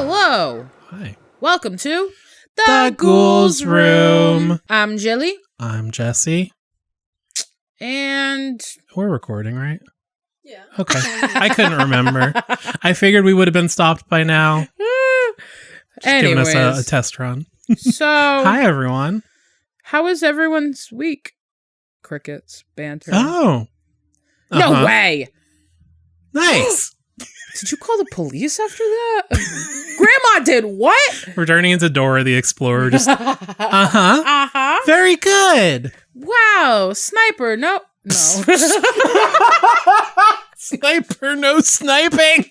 Hello. Hi. Welcome to The Ghouls Room. I'm Jilly. I'm Jessy. And We're recording, right? Yeah. Okay. I couldn't remember. I figured we would have been stopped by now. Just giving us a test run. So, Hi, everyone. how was everyone's week? Crickets, banter. Oh. No way. Nice. Did you call the police after that? Grandma did what? We're turning into Dora the Explorer. Just, Uh-huh. Very good. Wow. Sniper. No. Sniper, no sniping.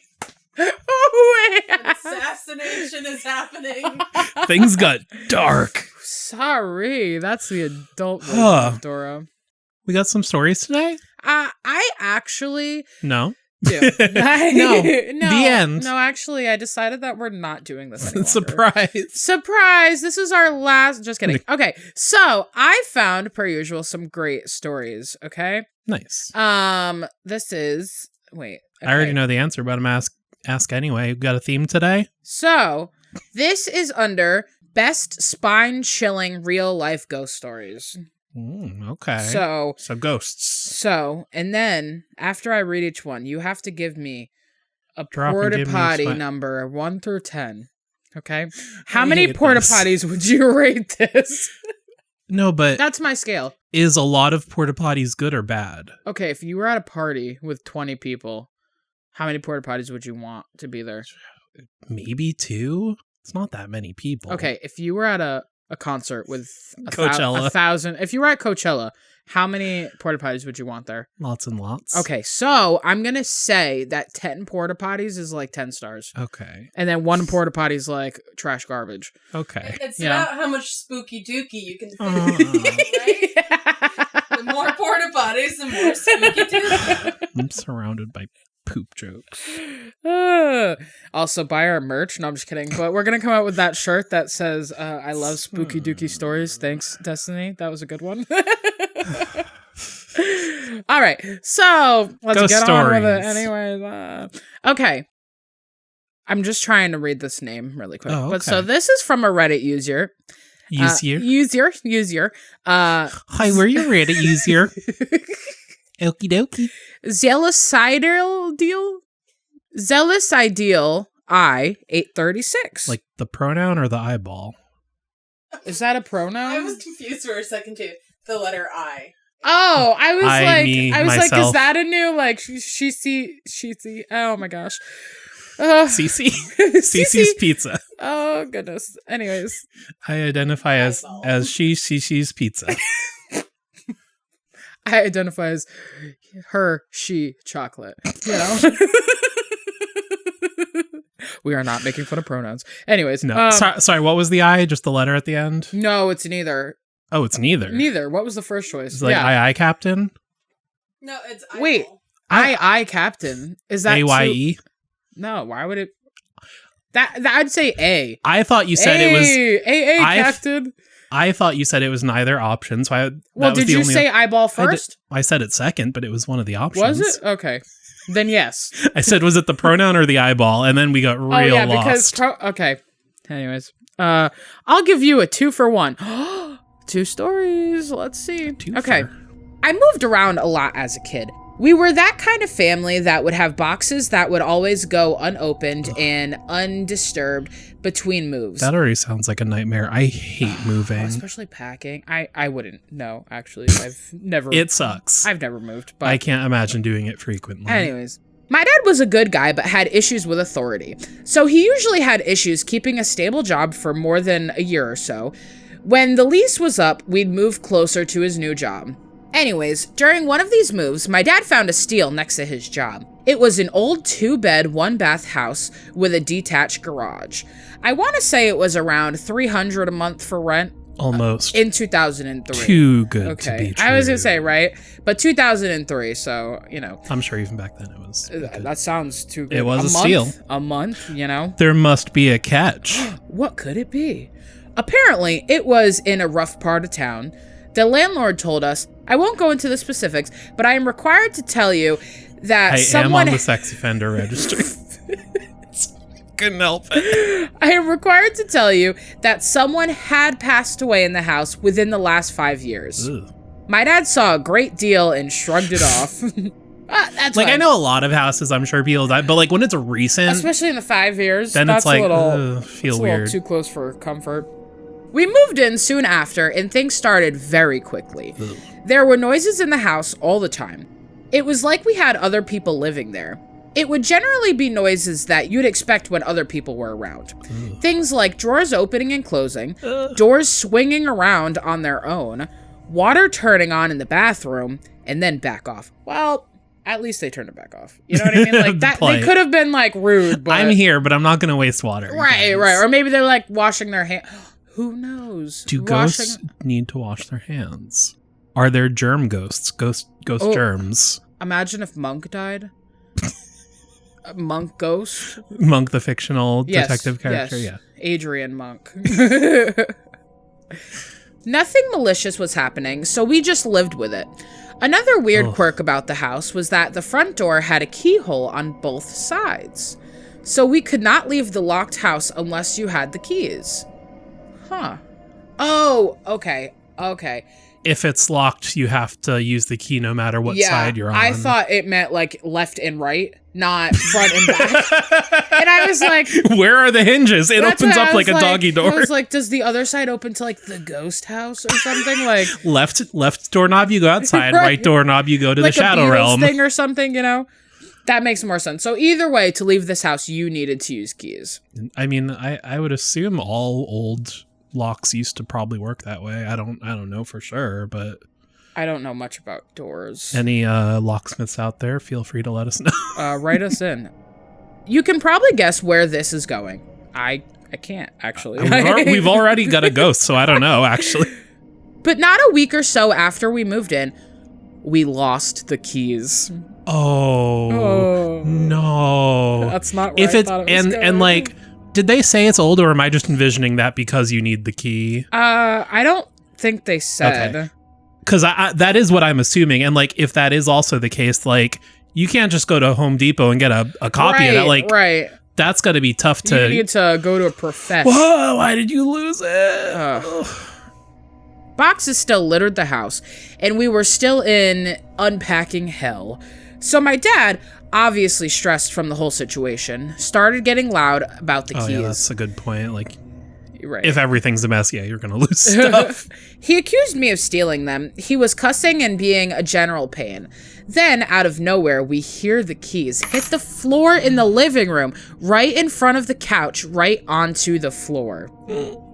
Oh, wait. Assassination is happening. Things got dark. Sorry. That's the adult version Huh. of Dora. We got some stories today? I actually No. do. No. The end. No, actually, I decided that we're not doing this anymore. Surprise. Surprise! This is our last. Just kidding. Okay, so I found, per usual, some great stories. Okay. Nice. This is. Wait. I already okay. know the answer, but I'm ask anyway. Got a theme today? So this is under best spine-chilling real-life ghost stories. Okay. So ghosts. and then after I read each one, you have to give me a Drop and porta give me potty sweat. number 1 through 10. Okay. How I many hate porta this. potties would you rate this? No, but That's my scale. is a lot of porta potties good or bad? Okay, if you were at a party with 20 people, how many porta potties would you want to be there? Maybe 2? It's not that many people. Okay, if you were at a concert with Coachella. 1,000, if you were at Coachella, how many porta potties would you want there? Lots and lots. Okay, so I'm gonna say that 10 porta potties is like 10 stars, Okay. and then 1 porta potty is like trash garbage. Okay. It's Yeah. about how much spooky dookie you can fit, Uh. right? The more porta potties, the more spooky dookie. I'm surrounded by poop jokes. Also, buy our merch. No, I'm just kidding. But we're gonna come out with that shirt that says "I love spooky dookie stories." Thanks, Destiny. That was a good one. All right, so let's Ghost get on with it. stories. Anyways, okay. I'm just trying to read this name really quick. Oh, But so okay. this is from a Reddit user. Easier. Hi, Hi, where you ready? Easier. Okie dokie. Zealous Ideal I 836. Like the pronoun or the eyeball? Is that a pronoun? I was confused for a second too. The letter I. Oh, I was like, like, is myself. that a new like she see? Oh my gosh, Cece. Cece's Pizza. Oh goodness. Anyways, I identify as Eyeball. she's pizza. I identify as she chocolate. You know. We are not making fun of pronouns. Anyways, No, sorry. What was the I? Just the letter at the end? no, it's neither. Oh, it's neither. Neither. What was the first choice? It's like I Captain. No, it's Wait. eyeball. I Captain. Is that AYE. too- No, why would it? That I'd say A. I thought you said it was. A Captain. I thought you said it was neither option. So Well, that was did the you only, say eyeball first? I said it second, but it was one of the options. Was it? Okay. Then yes. I said, was it the pronoun or the eyeball? And then we got real Oh yeah, lost. because okay. Anyways, I'll give you a 2 for 1. 2 stories. Let's see. Okay. I moved around a lot as a kid. We were that kind of family that would have boxes that would always go unopened and undisturbed between moves. That already sounds like a nightmare. I hate moving. Especially packing. I wouldn't. No, actually, I've never. It sucks. I've never moved. But I can't imagine doing it frequently. anyways, my dad was a good guy, but had issues with authority. So he usually had issues keeping a stable job for more than a year or so. When the lease was up, we'd move closer to his new job. Anyways, during one of these moves, my dad found a steal next to his job. It was an old 2-bed, 1-bath house with a detached garage. I want to say it was around $300 a month for rent. Almost. In 2003. Too good to Okay. be true. I was going to say, right? But 2003, so, you know. I'm sure even back then it was. That sounds too good. It was a month, steal. A month, you know? There must be a catch. What could it be? Apparently, it was in a rough part of town. The landlord told us, I won't go into the specifics, but I am required to tell you that I someone... am on the sex offender registry. Couldn't help it. I am required to tell you that someone had passed away in the house within the last 5 years. Ugh. My dad saw a great deal and shrugged it off. That's Like, fine. I know a lot of houses, I'm sure people die, but like when it's recent, Especially in the 5 years, then that's it's like, a little, feel it's a weird. little too close for comfort. We moved in soon after, and things started very quickly. Ugh. There were noises in the house all the time. It was like we had other people living there. It would generally be noises that you'd expect when other people were around. Ugh. Things like drawers opening and closing, Ugh. doors swinging around on their own, water turning on in the bathroom, and then back off. Well, at least they turned it back off. You know what I mean? Like that, they Polite. could have been like rude, but I'm here, but I'm not going to waste water. right. Or maybe they're like washing their hands. Who knows? Do ghosts need to wash their hands? Are there germ ghosts? Ghost germs? Imagine if Monk died. A Monk ghost. Monk, the fictional Yes, detective character, yes. yeah. Adrian Monk. Nothing malicious was happening, so we just lived with it. Another weird quirk about the house was that the front door had a keyhole on both sides. So we could not leave the locked house unless you had the keys. Huh. Oh, okay. Okay. If it's locked, you have to use the key no matter what side you're on. I thought it meant like left and right, not front and back. And I was like, where are the hinges? It that's opens what I up like a was doggy door. I was like, does the other side open to like the ghost house or something? Like left doorknob, you go outside. Right. Right doorknob, you go to like the shadow a Beatles realm. thing or something, you know? That makes more sense. So either way, to leave this house, you needed to use keys. I mean, I would assume all old locks used to probably work that way. I don't know for sure, but I don't know much about doors. any locksmiths out there, feel free to let us know. Write us in. You can probably guess where this is going. I can't, actually. We've already got a ghost, so I don't know, actually. But not a week or so after we moved in, we lost the keys. Oh, no. That's not where If I it's thought it was going. and like, did they say it's old, or am I just envisioning that because you need the key? I don't think they said. Okay. Because that is what I'm assuming, and like, if that is also the case, like, you can't just go to Home Depot and get a copy of that. Like, right. that's got to be tough to. You need to go to a professional. Whoa! Why did you lose it? Boxes still littered the house, and we were still in unpacking hell. So my dad, obviously stressed from the whole situation, started getting loud about the keys. Yeah, that's a good point. Like, Right. if everything's a mess, yeah, you're gonna lose stuff. He accused me of stealing them. He was cussing and being a general pain. Then, out of nowhere, we hear the keys hit the floor in the living room, right in front of the couch, right onto the floor.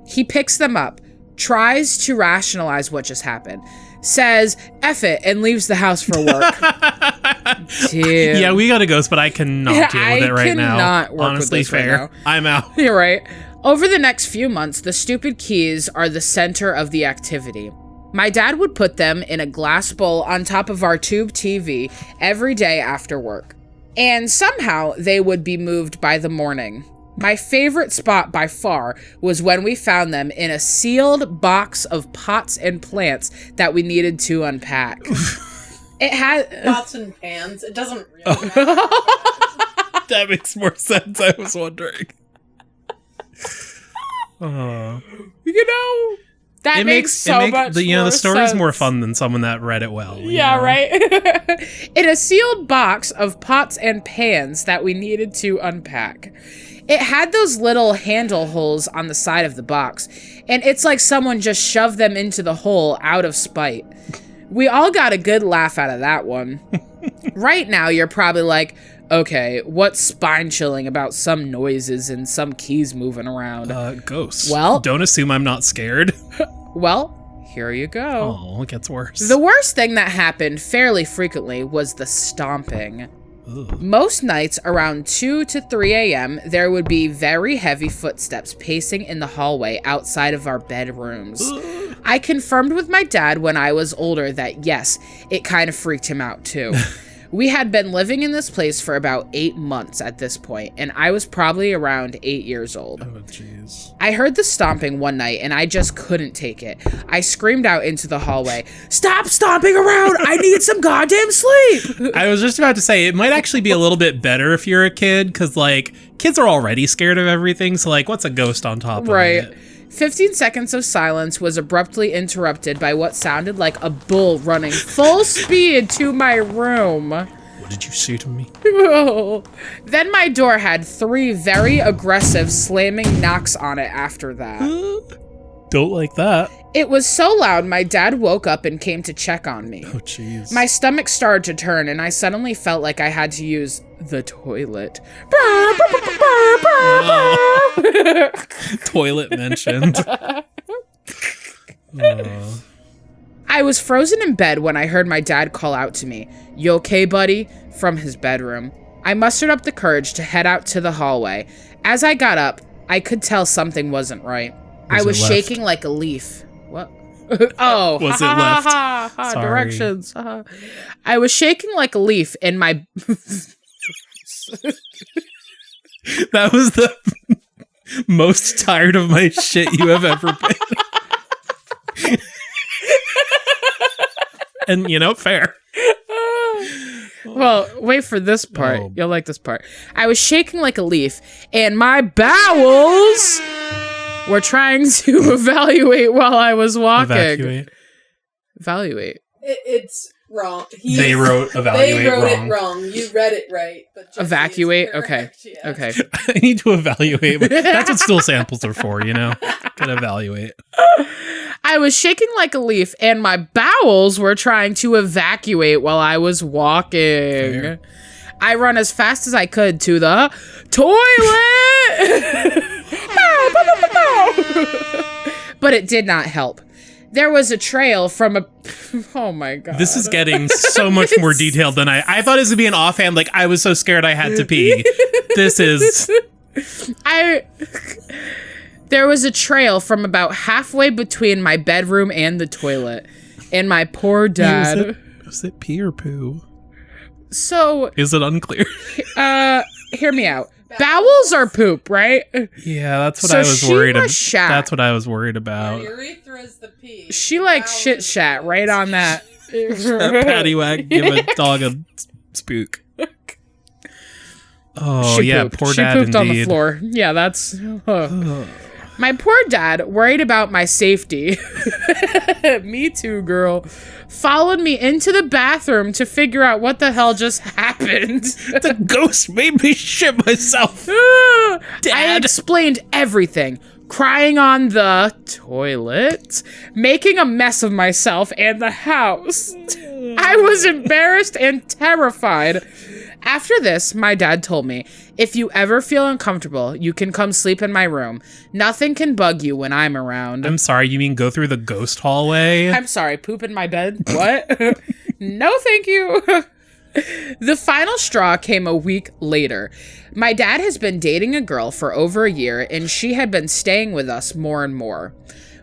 He picks them up, tries to rationalize what just happened, says, F it, and leaves the house for work. Dude. Yeah, we got a ghost, but I cannot deal with it right now. cannot work with Honestly, this right fair. now. I'm out. You're right. Over the next few months, the stupid keys are the center of the activity. My dad would put them in a glass bowl on top of our tube TV every day after work. And somehow they would be moved by the morning. My favorite spot by far was when we found them in a sealed box of pots and plants that we needed to unpack. It had Pots and pans. It doesn't really matter. That makes more sense. I was wondering. You know, that makes so much the story's sense. more fun than someone that read it well. Yeah, you know? right? In a sealed box of pots and pans that we needed to unpack. It had those little handle holes on the side of the box, and it's like someone just shoved them into the hole out of spite. We all got a good laugh out of that one. Right now, you're probably like, okay, what's spine-chilling about some noises and some keys moving around? Ghosts. Well- don't assume I'm not scared. Well, here you go. Oh, it gets worse. The worst thing that happened fairly frequently was the stomping. Ugh. Most nights around 2 to 3 a.m., there would be very heavy footsteps pacing in the hallway outside of our bedrooms. I confirmed with my dad when I was older that yes, it kind of freaked him out too. We had been living in this place for about 8 months at this point, and I was probably around 8 years old. Oh, jeez. I heard the stomping one night, and I just couldn't take it. I screamed out into the hallway, "Stop stomping around! I need some goddamn sleep!" I was just about to say, it might actually be a little bit better if you're a kid, because, like, kids are already scared of everything, so, like, what's a ghost on top of it? 15 seconds of silence was abruptly interrupted by what sounded like a bull running full speed to my room. What did you say to me? Then my door had 3 very aggressive slamming knocks on it after that. Don't like that. It was so loud, my dad woke up and came to check on me. Oh, jeez. My stomach started to turn, and I suddenly felt like I had to use the toilet. Toilet mentioned. I was frozen in bed when I heard my dad call out to me, "You okay, buddy?" from his bedroom. I mustered up the courage to head out to the hallway. As I got up, I could tell something wasn't right. I was shaking like a leaf. What? Oh, Was it left? Sorry. Directions. I was shaking like a leaf in my... That was the most tired of my shit you have ever been. And, you know, fair. Well, wait for this part. Oh. You'll like this part. I was shaking like a leaf, and my bowels were trying to evaluate while I was walking. Evaluate. It's wrong. They wrote evaluate They wrote wrong. it wrong. You read it right. But Jessy is Evacuate? correct, Okay. yeah. Okay. I need to evaluate. That's what stool samples are for, you know? Gotta evaluate. I was shaking like a leaf, and my bowels were trying to evacuate while I was walking. Fair. I run as fast as I could to the toilet! But it did not help. There was a trail from a... Oh my god. This is getting so much more detailed than I thought it was going to be an offhand, like, I was so scared I had to pee. This is... There was a trail from about halfway between my bedroom and the toilet. And my poor dad... Was it pee or poo? So... Is it unclear? Hear me out. Bowels are poop, right? Yeah, that's what So I was she worried about. was shat. That's what I was worried about. Your urethra is the pee. She like Bowels shit is shat the right on that. Patty wag, give a dog a spook. Oh, She yeah, pooped. poor She dad pooped on the indeed. floor. Yeah, that's... My poor dad, worried about my safety, me too, girl, followed me into the bathroom to figure out what the hell just happened. The ghost made me shit myself. I Dad. explained everything, crying on the toilet, making a mess of myself and the house. I was embarrassed and terrified. After this, my dad told me, "If you ever feel uncomfortable, you can come sleep in my room. Nothing can bug you when I'm around." I'm sorry, you mean go through the ghost hallway? I'm sorry, poop in my bed? What? No, thank you. The final straw came a week later. My dad has been dating a girl for over a year, and she had been staying with us more and more.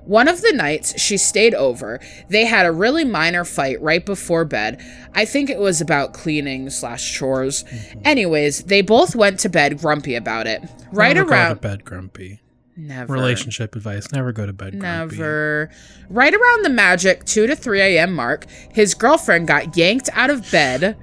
One of the nights she stayed over, they had a really minor fight right before bed. I think it was about cleaning/chores. Anyways, they both went to bed grumpy about it. Never go to bed grumpy. Never. Relationship advice, never go to bed grumpy. Never. Right around the magic 2 to 3 a.m. mark, his girlfriend got yanked out of bed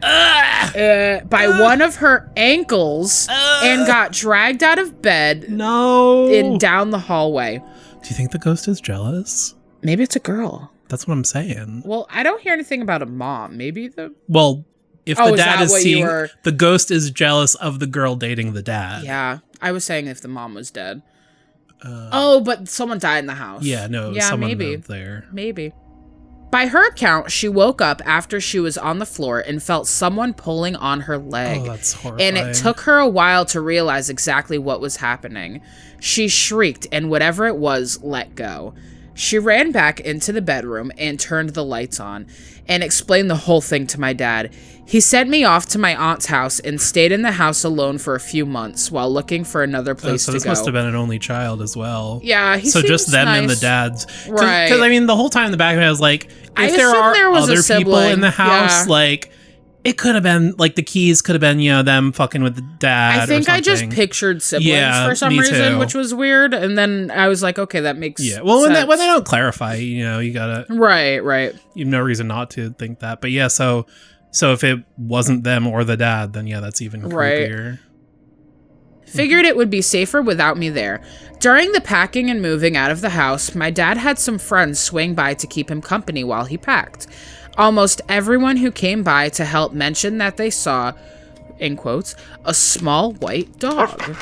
by one of her ankles and got dragged out of bed No. and down the hallway. Do you think the ghost is jealous? Maybe it's a girl. That's what I'm saying. Well, I don't hear anything about a mom. Maybe the... Well, if Oh, the is dad that is what you seeing, were- the ghost is jealous of the girl dating the dad. Yeah, I was saying if the mom was dead. But someone died in the house. Yeah, no, Yeah, someone maybe. lived there. Maybe. By her account, she woke up after she was on the floor and felt someone pulling on her leg. Oh, that's horrifying. And it took her a while to realize exactly what was happening. She shrieked, and whatever it was, let go. She ran back into the bedroom and turned the lights on and explained the whole thing to my dad. He sent me off to my aunt's house and stayed in the house alone for a few months while looking for another place so to this go. must have been an only child as well. Yeah, he So just seems them nice. and the dads. Right. Because, I mean, the whole time in the back of it, I was like, I if there assumed are there was a other people sibling. in the house, Yeah. like, It could have been, like, the keys could have been, them fucking with the dad. I think or I just something. pictured siblings for some me reason, too. which was weird. And then I was like, okay, that makes Well, sense. when they don't clarify, you gotta... Right. You have no reason not to think that. But yeah, so if it wasn't them or the dad, then yeah, that's even creepier. Figured it would be safer without me there. During the packing and moving out of the house, my dad had some friends swing by to keep him company while he packed. Almost everyone who came by to help mentioned that they saw, in quotes, a small white dog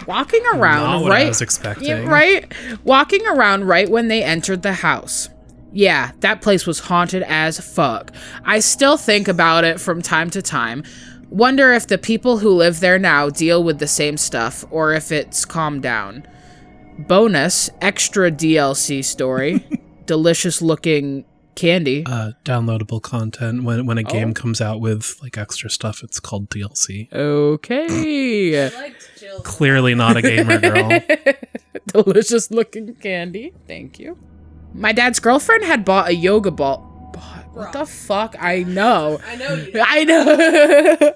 walking around Not what I was expecting. right walking around right when they entered the house. Yeah, that place was haunted as fuck. I still think about it from time to time. Wonder if the people who live there now deal with the same stuff or if it's calmed down. Bonus, extra DLC story. Delicious looking candy. Downloadable content. When a game comes out with like extra stuff, it's called DLC. Okay. I liked Jill. Clearly not a gamer girl. Delicious looking candy. Thank you. My dad's girlfriend had bought a yoga ball. What the fuck? I know. I know you. I know.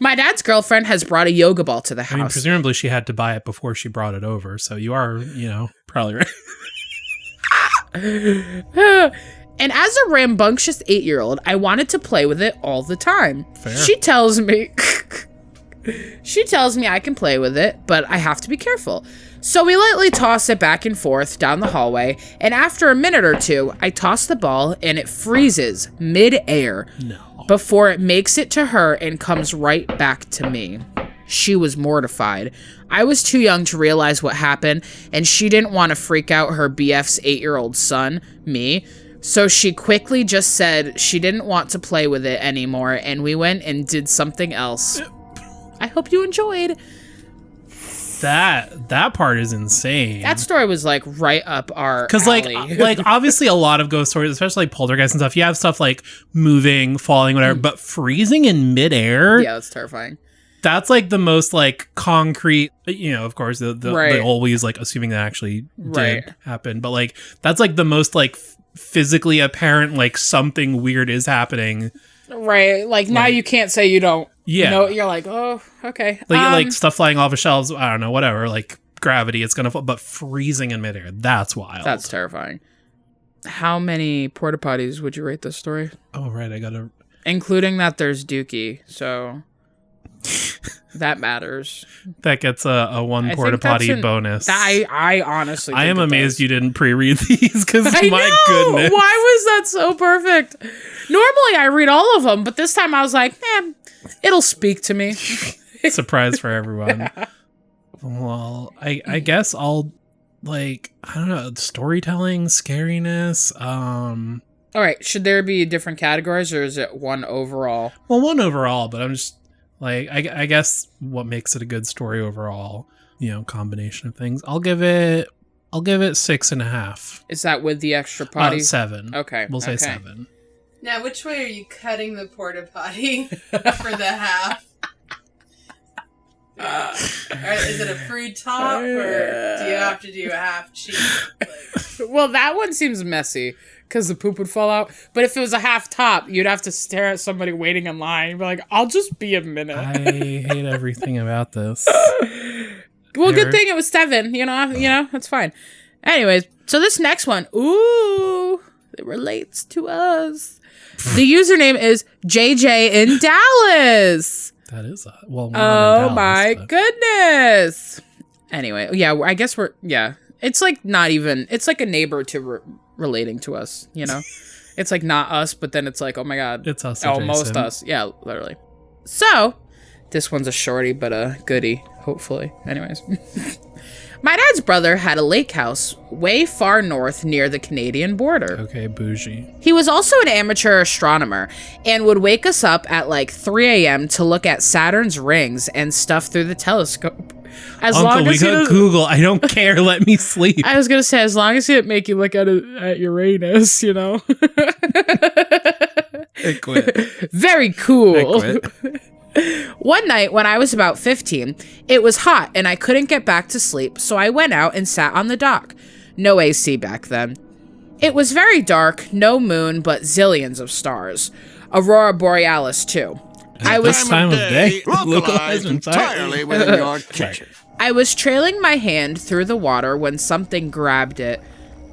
My dad's girlfriend has brought a yoga ball to the house. I mean, presumably she had to buy it before she brought it over, so you are, probably right. And as a rambunctious 8-year-old, I wanted to play with it all the time. Fair. She tells me I can play with it, but I have to be careful. So we lightly toss it back and forth down the hallway, and after a minute or two, I toss the ball and it freezes mid-air before it makes it to her and comes right back to me. She was mortified. I was too young to realize what happened, and she didn't want to freak out her BF's 8-year-old son, me. So she quickly just said she didn't want to play with it anymore, and we went and did something else. I hope you enjoyed. That part is insane. That story was like right up our Because alley. like obviously a lot of ghost stories, especially like poltergeist and stuff, you have stuff like moving, falling, whatever, but freezing in midair. Yeah, that's terrifying. That's like the most like concrete, of course, the always like assuming that actually did happen, but like that's like the most like physically apparent like something weird is happening. Right, like now you can't say you don't. Yeah, you're like, oh, okay. Like stuff flying off of shelves. I don't know, whatever. Like gravity, it's gonna fall, but freezing in midair. That's wild. That's terrifying. How many porta potties would you rate this story? Oh right, I gotta. Including that there's Dookie, so that matters. That gets a one porta potty bonus. I honestly I am think it amazed does. you didn't pre-read these because my goodness. Why was that so perfect? Normally I read all of them, but this time I was like, it'll speak to me. Surprise for everyone. Well, I guess I'll I don't know, storytelling, scariness. All right, should there be different categories or is it one overall? Well, one overall, but I'm just I guess what makes it a good story overall, combination of things. I'll give it 6.5. Is that with the extra potty? 7. Okay. We'll say okay. 7. Now, which way are you cutting the porta potty for the half? Is it a fruit top, or do you have to do a half cheese? Well, that one seems messy because the poop would fall out. But if it was a half top, you'd have to stare at somebody waiting in line. You'd be like, I'll just be a minute. I hate everything about this. Well, good thing it was 7. That's fine. Anyways, so this next one, it relates to us. The username is JJinDallas. That is we're not in Oh Dallas, my but- goodness. Anyway, yeah, I guess it's like not even, it's like a neighbor to relating to us, It's like not us, but then it's like, oh my God. It's us Almost adjacent. us. Yeah, literally. So, this one's a shorty, but a goodie, hopefully. Anyways. My dad's brother had a lake house way far north near the Canadian border. Okay, bougie. He was also an amateur astronomer and would wake us up at like 3 a.m. to look at Saturn's rings and stuff through the telescope. Uncle, we got Google. I don't care. Let me sleep. I was going to say, as long as he didn't make you look at Uranus, I quit. Very cool. I quit. One night when I was about 15, it was hot and I couldn't get back to sleep, so I went out and sat on the dock. No AC back then. It was very dark, no moon, but zillions of stars. Aurora Borealis, too. This time of day, localized entirely within your kitchen. I was trailing my hand through the water when something grabbed it.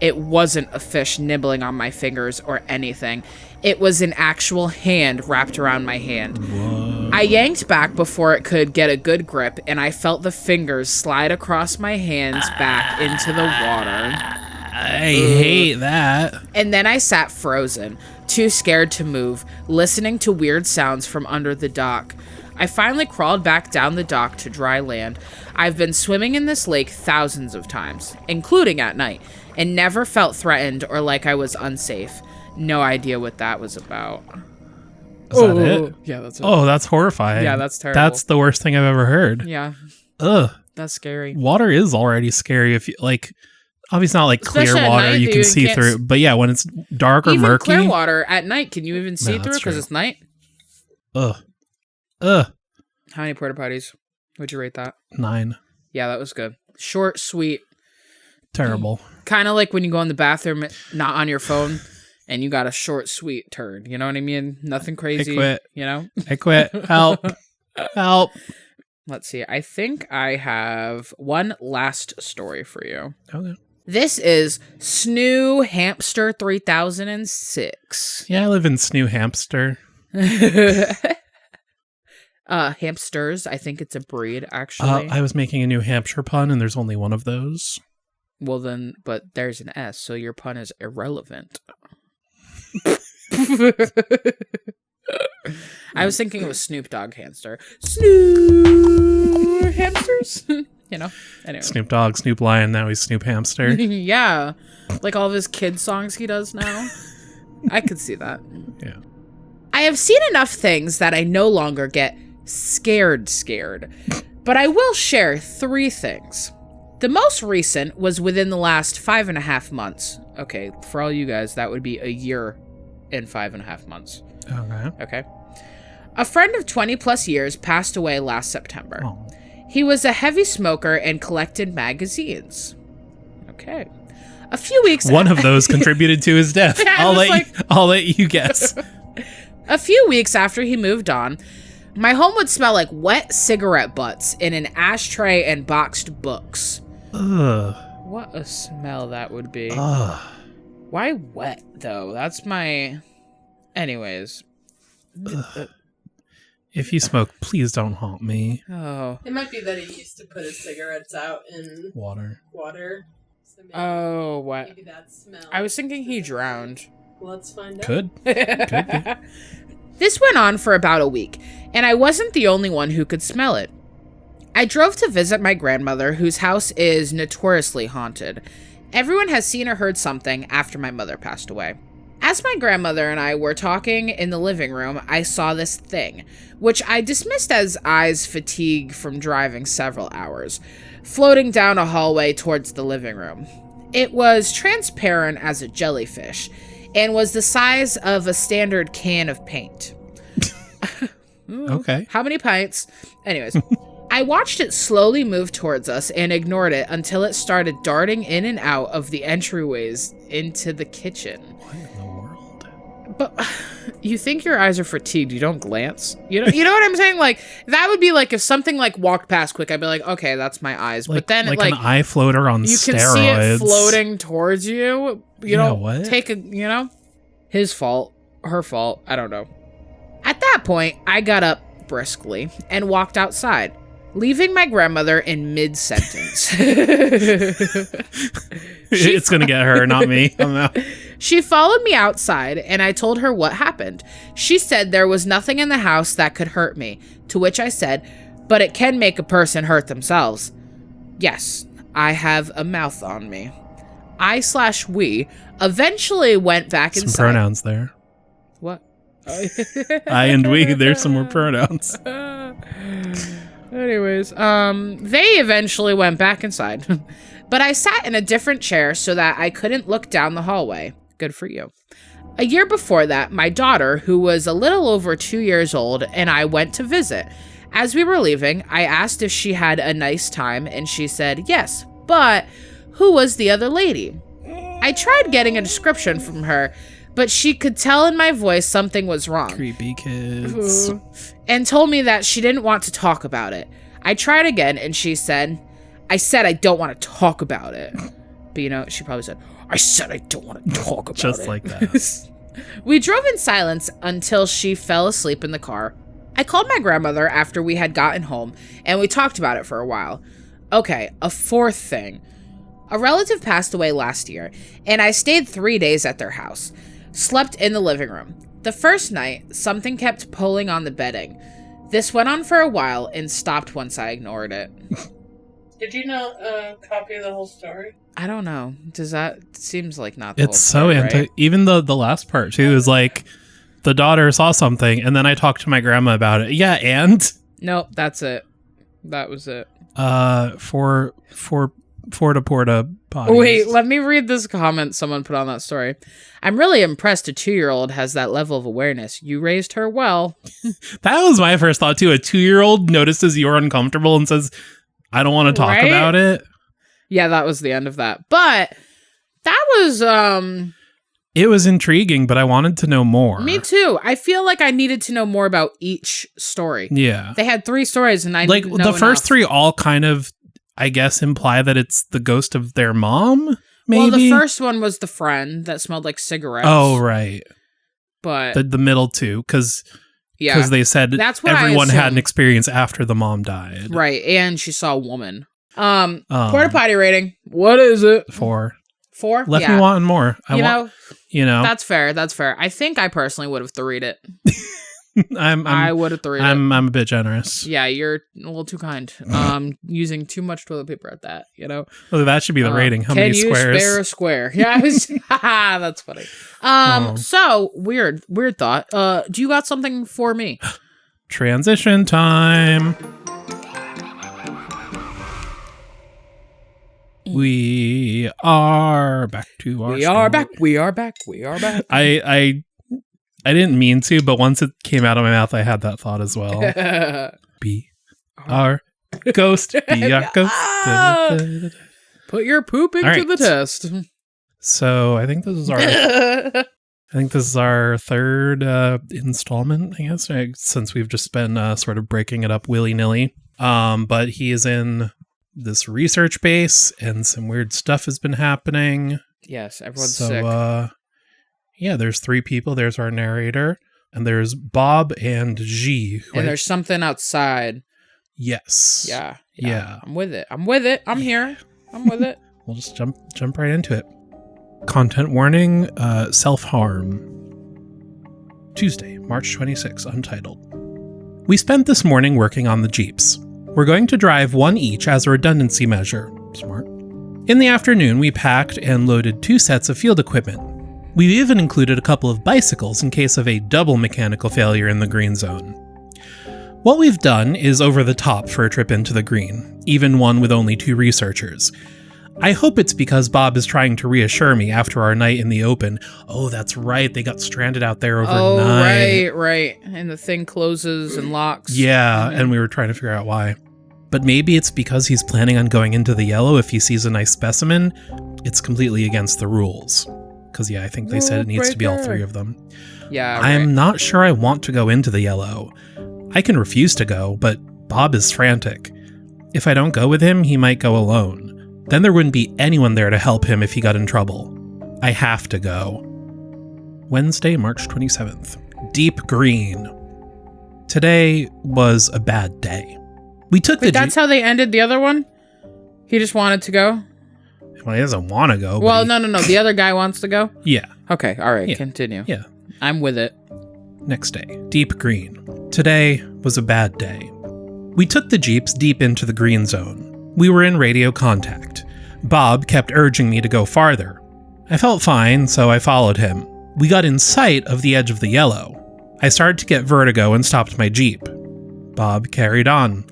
It wasn't a fish nibbling on my fingers or anything. It was an actual hand wrapped around my hand. Whoa. I yanked back before it could get a good grip, and I felt the fingers slide across my hands back into the water. I hate that. And then I sat frozen, too scared to move, listening to weird sounds from under the dock. I finally crawled back down the dock to dry land. I've been swimming in this lake thousands of times, including at night, and never felt threatened or like I was unsafe. No idea what that was about. Is that it? Yeah, that's it. Oh, that's horrifying. Yeah, that's terrible. That's the worst thing I've ever heard. Yeah. Ugh. That's scary. Water is already scary if you like. Obviously not like clear Especially at water night, you can see through, but yeah, when it's dark or even murky. clear water at night, can you even see No, through that's because true. it's night? Ugh. How many porta potties would you rate that? 9. Yeah, that was good. Short, sweet. Terrible. Kind of like when you go in the bathroom, not on your phone, and you got a short, sweet turn. You know what I mean? Nothing crazy. I quit. You know? I quit. Help. Help. Let's see. I think I have one last story for you. Okay. This is Snoo Hamster 3006. Yeah, I live in Snoo Hamster. Hamsters. I think it's a breed, actually. I was making a New Hampshire pun, and there's only one of those. Well, then, but there's an S, so your pun is irrelevant. I was thinking it was Snoop Dogg hamster. Snoop hamsters? You know? Anyway. Snoop Dogg, Snoop Lion, now he's Snoop Hamster. Yeah. Like all of his kid songs he does now. I could see that. Yeah. I have seen enough things that I no longer get scared. But I will share 3 things. The most recent was within the last 5.5 months. Okay, for all you guys, that would be a year and 5.5 months. Okay. A friend of 20 plus years passed away last September. Oh. He was a heavy smoker and collected magazines. Okay. A few weeks One of those contributed to his death. Yeah, I'll let you guess. A few weeks after he moved on, my home would smell like wet cigarette butts in an ashtray and boxed books. Ugh. What a smell that would be. Ugh. Why wet, though? That's my... Anyways. If you smoke, please don't haunt me. Oh. It might be that he used to put his cigarettes out in Water. So maybe, Oh, what? maybe that smell. I was thinking he drowned. Let's find out. Could be. This went on for about a week, and I wasn't the only one who could smell it. I drove to visit my grandmother, whose house is notoriously haunted. Everyone has seen or heard something after my mother passed away. As my grandmother and I were talking in the living room, I saw this thing, which I dismissed as eyes fatigue from driving several hours, floating down a hallway towards the living room. It was transparent as a jellyfish, and was the size of a standard can of paint. Okay. How many pints? Anyways, I watched it slowly move towards us and ignored it until it started darting in and out of the entryways into the kitchen. What in the world? But you think your eyes are fatigued, you don't glance? You know what I'm saying? Like, that would be like if something like walked past quick, I'd be like, okay, that's my eyes. Like, but then like like an eye floater on you steroids. can see it floating towards you. You know, what? take a, you know, his fault, her fault, I don't know. At that point, I got up briskly and walked outside, leaving my grandmother in mid-sentence. It's gonna get her, not me. I'm out. She followed me outside, and I told her what happened. She said there was nothing in the house that could hurt me, to which I said, but it can make a person hurt themselves. Yes, I have a mouth on me. I/we eventually went back Some inside. pronouns there. What? I and we, there's some more pronouns. Anyways, they eventually went back inside. But I sat in a different chair so that I couldn't look down the hallway. Good for you. A year before that, my daughter, who was a little over 2 years old, and I went to visit. As we were leaving, I asked if she had a nice time, and she said yes, but who was the other lady? I tried getting a description from her, but she could tell in my voice something was wrong. Creepy kids. And told me that she didn't want to talk about it. I tried again, and she said, I said I don't want to talk about it. But she probably said, I said I don't want to talk about it. Just like that. We drove in silence until she fell asleep in the car. I called my grandmother after we had gotten home, and we talked about it for a while. Okay, a fourth thing. A relative passed away last year, and I stayed 3 days at their house. Slept in the living room. The first night, something kept pulling on the bedding. This went on for a while and stopped once I ignored it. Did you not copy the whole story? I don't know. Seems like not the It's whole story, so right? even the last part too is like the daughter saw something and then I talked to my grandma about it. Yeah, and Nope, that's it. That was it. For Porta potties. Wait, let me read this comment someone put on that story. I'm really impressed a 2-year-old has that level of awareness. You raised her well. That was my first thought too. A 2-year-old notices you're uncomfortable and says, I don't want to talk about it. Yeah, that was the end of that. But that was it was intriguing, but I wanted to know more. Me too. I feel like I needed to know more about each story. Yeah. They had 3 stories and I like didn't know the first enough. 3 all kind of, I guess, imply that it's the ghost of their mom. Maybe. Well, the first one was the friend that smelled like cigarettes. Oh, right. But The middle 2, because they said that's what everyone I had an assumed. experience after the mom died. Right, and she saw a woman. Porta potty rating. What is it? 4. 4? Left me wanting more. You know, That's that's fair. I think I personally would have 3'd it. I would have 3'd it. I'm a bit generous. Yeah, you're a little too kind. Using too much toilet paper at that, Well, that should be the rating. How can many you squares? spare a square? Yeah, that's funny. So weird thought. Do you got something for me? Transition time. We are back to our We are back. We are back. We are back. I didn't mean to, but once it came out of my mouth, I had that thought as well. Be our ghost. Be our ghost. Put your poop into the test. So I think this is our third installment, I guess, since we've just been sort of breaking it up willy-nilly. But he is in this research base, and some weird stuff has been happening. Yes, everyone's sick. Yeah, there's 3 people. There's our narrator, and there's Bob and G. And there's something outside. Yes. Yeah. I'm with it. I'm here. I'm with it. We'll just jump right into it. Content warning, self-harm. Tuesday, March 26, untitled. We spent this morning working on the Jeeps. We're going to drive 1 each as a redundancy measure. Smart. In the afternoon, we packed and loaded 2 sets of field equipment. We've even included a couple of bicycles in case of a double mechanical failure in the green zone. What we've done is over the top for a trip into the green, even one with only 2 researchers. I hope it's because Bob is trying to reassure me after our night in the open. Oh, that's right, they got stranded out there overnight. Oh, right. And the thing closes and locks. Yeah, and we were trying to figure out why. But maybe it's because he's planning on going into the yellow if he sees a nice specimen. It's completely against the rules. Because, yeah, I think they said it needs to be all 3 of them. Yeah, right. I'm not sure I want to go into the yellow. I can refuse to go, but Bob is frantic. If I don't go with him, he might go alone. Then there wouldn't be anyone there to help him if he got in trouble. I have to go. Wednesday, March 27th. Deep green. Today was a bad day. We took Wait, that's how they ended the other one? He just wanted to go? Well, he doesn't want to go. Well, no. The other guy wants to go? Yeah. Okay, all right, Yeah. continue. Yeah. I'm with it. Next day. Deep green. Today was a bad day. We took the Jeeps deep into the green zone. We were in radio contact. Bob kept urging me to go farther. I felt fine, so I followed him. We got in sight of the edge of the yellow. I started to get vertigo and stopped my Jeep. Bob carried on.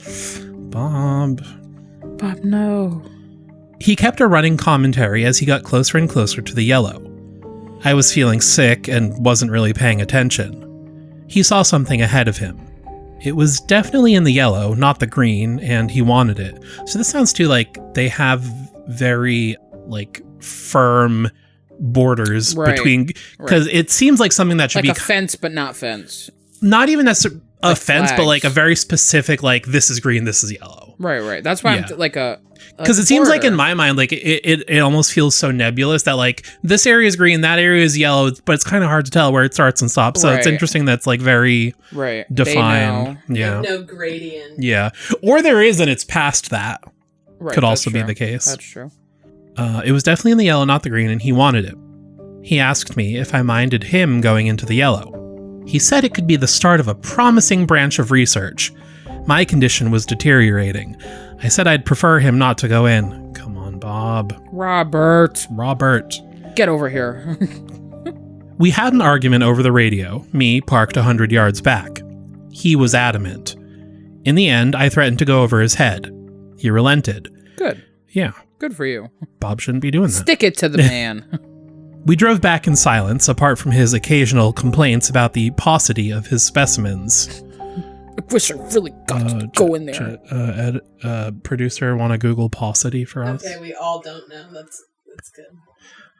Bob, no. He kept a running commentary as he got closer and closer to the yellow. I was feeling sick and wasn't really paying attention. He saw something ahead of him. It was definitely in the yellow, not the green, and he wanted it. So this sounds too like they have very, firm borders between, because it seems like something that should like be a fence, but not fence. Not even necessarily a fence, flags. but like a very specific, like this is green, this is yellow. Right. That's why I'm like a. Because it seems like in my mind, like it almost feels so nebulous that like this area is green, that area is yellow, but it's kind of hard to tell where it starts and stops. So it's interesting that's like very defined. Yeah. No gradient. Yeah. Or there is and it's past that. Right, Could also be the case. That's true. It was definitely in the yellow, not the green, and he wanted it. He asked me if I minded him going into the yellow. He said it could be the start of a promising branch of research. My condition was deteriorating. I said I'd prefer him not to go in. Come on, Bob. Robert. Get over here. We had an argument over the radio, me parked 100 yards back. He was adamant. In the end, I threatened to go over his head. He relented. Good. Yeah. Good for you. Bob shouldn't be doing that. Stick it to the man. We drove back in silence, apart from his occasional complaints about the paucity of his specimens. I wish I really got to go in there. Producer, want to Google paucity for us? Okay, we all don't know. That's good.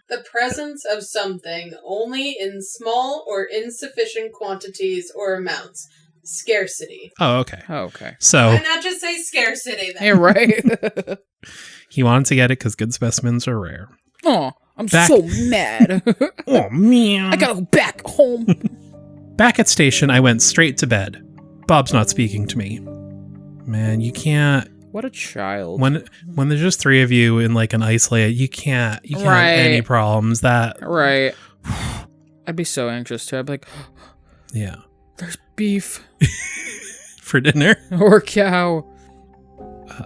The presence of something only in small or insufficient quantities or amounts. Scarcity. Oh, okay. So Why not just say scarcity then? Yeah, right. He wanted to get it because good specimens are rare. Oh, I'm so mad. Oh, man. I gotta go back home. Back at station, I went straight to bed. Bob's not speaking to me. Man, you can't. What a child. When there's just three of you in like an isolated, you can't have any problems. Right. I'd be so anxious too. I'd be like, yeah. There's beef. For dinner? Or cow.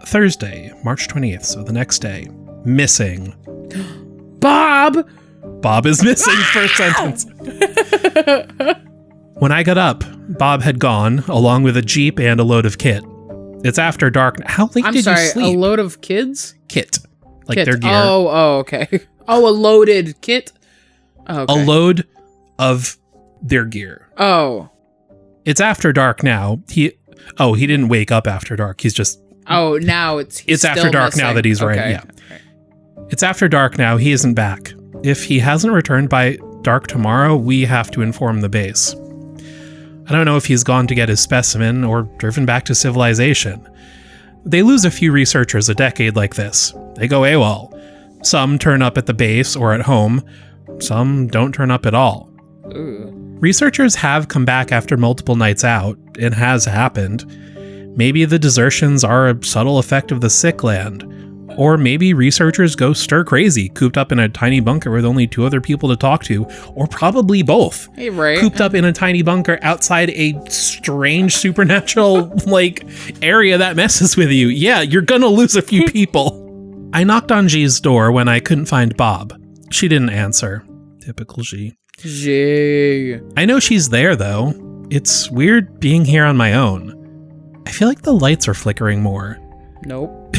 Thursday, March 20th, so the next day. Missing. Bob! Bob is missing, first sentence. When I got up, Bob had gone, along with a Jeep and a load of kit. It's after dark. How late did you sleep? A load of kids? Kit. Like their gear. Oh, okay. Oh, a loaded kit? Oh, okay. A load of their gear. Oh. It's after dark now. He didn't wake up after dark. He's just... Oh, now it's after dark missing. now that he's right. Yeah. Okay. It's after dark now. He isn't back. If he hasn't returned by dark tomorrow, we have to inform the base. I don't know if he's gone to get his specimen or driven back to civilization. They lose a few researchers a decade like this. They go AWOL. Some turn up at the base or at home. Some don't turn up at all. Ooh. Researchers have come back after multiple nights out. It has happened. Maybe the desertions are a subtle effect of the sick land. Or maybe researchers go stir crazy, cooped up in a tiny bunker with only two other people to talk to, or probably both. Hey, right. Cooped up in a tiny bunker outside a strange supernatural, area that messes with you. Yeah, you're gonna lose a few people. I knocked on G's door when I couldn't find Bob. She didn't answer. Typical G. G. I know she's there, though. It's weird being here on my own. I feel like the lights are flickering more. Nope.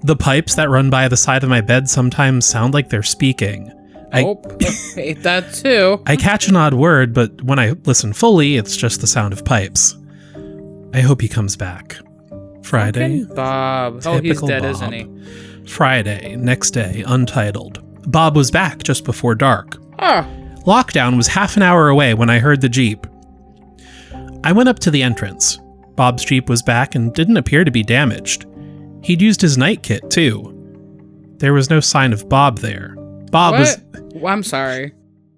The pipes that run by the side of my bed sometimes sound like they're speaking. Nope. I hate that too. I catch an odd word, but when I listen fully, it's just the sound of pipes. I hope he comes back. Friday. Bob. Oh, he's dead, Bob. isn't he? Friday, next day, untitled. Bob was back just before dark. Oh. Lockdown was half an hour away when I heard the Jeep. I went up to the entrance. Bob's Jeep was back and didn't appear to be damaged. He'd used his night kit, too. There was no sign of Bob there. Bob was... I'm sorry.